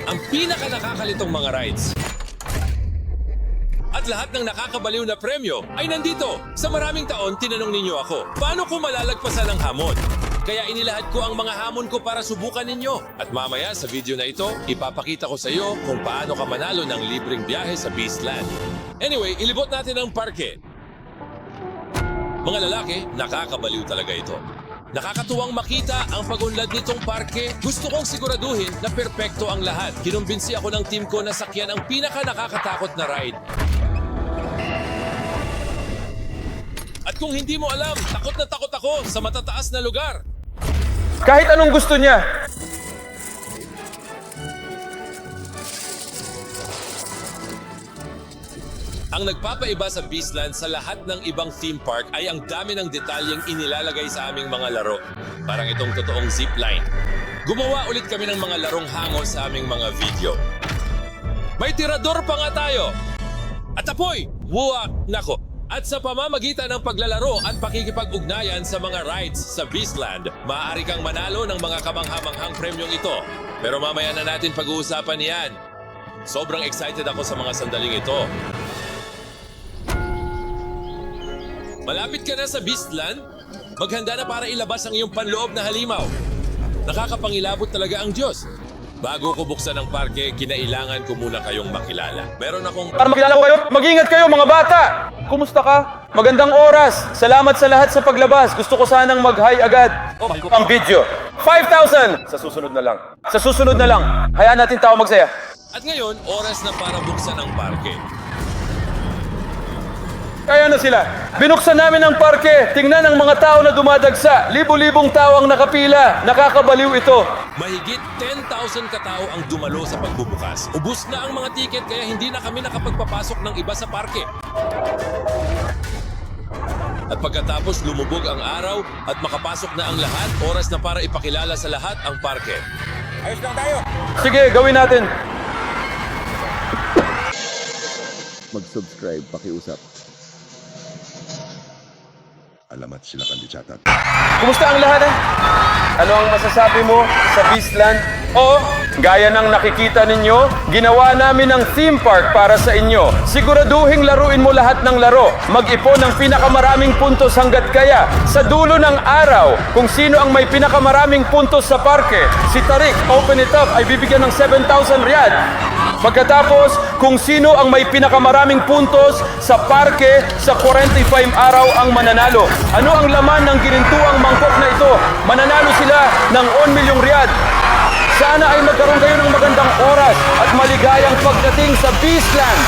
ang pinaka-nakakalitong mga rides. At lahat ng nakakabaliw na premyo ay nandito. Sa maraming taon, tinanong ninyo ako, paano ko malalagpasan ang hamon? Kaya inilahad ko ang mga hamon ko para subukan ninyo. At mamaya sa video na ito, ipapakita ko sa iyo kung paano ka manalo ng libreng biyahe sa Beastland. Anyway, ilibot natin ang parke. Mga lalaki, nakakabaliw talaga ito. Nakakatuwang makita ang pagunlad nitong parke. Gusto kong siguraduhin na perpekto ang lahat. Kinumbinsi ako ng team ko na sakyan ang pinaka-nakakatakot na ride. At kung hindi mo alam, takot na takot ako sa matataas na lugar. Kahit anong gusto niya. Ang nagpapaiba sa Beastland sa lahat ng ibang theme park ay ang dami ng detalyeng inilalagay sa aming mga laro. Parang itong totoong zipline. Gumawa ulit kami ng mga larong hango sa aming mga video. May tirador pa nga tayo! At apoy! Wuwak! Nako! At sa pamamagitan ng paglalaro at pakikipag-ugnayan sa mga rides sa Beastland, maaari kang manalo ng mga kamangha-manghang premyong ito. Pero mamaya na natin pag-uusapan yan. Sobrang excited ako sa mga sandaling ito. Malapit ka na sa Beastland? Maghanda na para ilabas ang iyong panloob na halimaw. Nakakapangilabot talaga ang Diyos. Bago ko buksan ang parke, kinailangan ko muna kayong makilala. Meron akong... Para makilala ko kayo, mag-ingat kayo mga bata! Kumusta ka? Magandang oras! Salamat sa lahat sa paglabas. Gusto ko sanang mag-hi agad. Ang video. 5,000! Sa susunod na lang. Sa susunod na lang. Hayaan natin tao magsaya. At ngayon, oras na para buksan ang parke. Kaya na sila. Binuksan namin ang parke. Tingnan ang mga tao na dumadagsa. Libo-libong tao ang nakapila. Nakakabaliw ito. Mahigit 10,000 katao ang dumalo sa pagbubukas. Ubus na ang mga tiket kaya hindi na kami nakapagpapasok ng iba sa parke. At pagkatapos lumubog ang araw at makapasok na ang lahat, oras na para ipakilala sa lahat ang parke. Ayos lang tayo. Sige, gawin natin. Mag-subscribe, pakiusap. Alamat sila kandidatat. Kumusta ang lahat? Ano ang masasabi mo sa Beastland? Oo, gaya ng nakikita ninyo, ginawa namin ang theme park para sa inyo. Siguraduhing laruin mo lahat ng laro. Mag-ipon ng pinakamaraming puntos hanggat kaya. Sa dulo ng araw, kung sino ang may pinakamaraming puntos sa parke, si Tarik, open it up, ay bibigyan ng 7,000 riyad. Pagkatapos, kung sino ang may pinakamaraming puntos sa parke sa 45 araw ang mananalo. Ano ang laman ng ginintuang mangkok na ito? Mananalo sila ng 1 milyong riyad. Sana ay magkaroon kayo ng magandang oras at maligayang pagdating sa Beastland.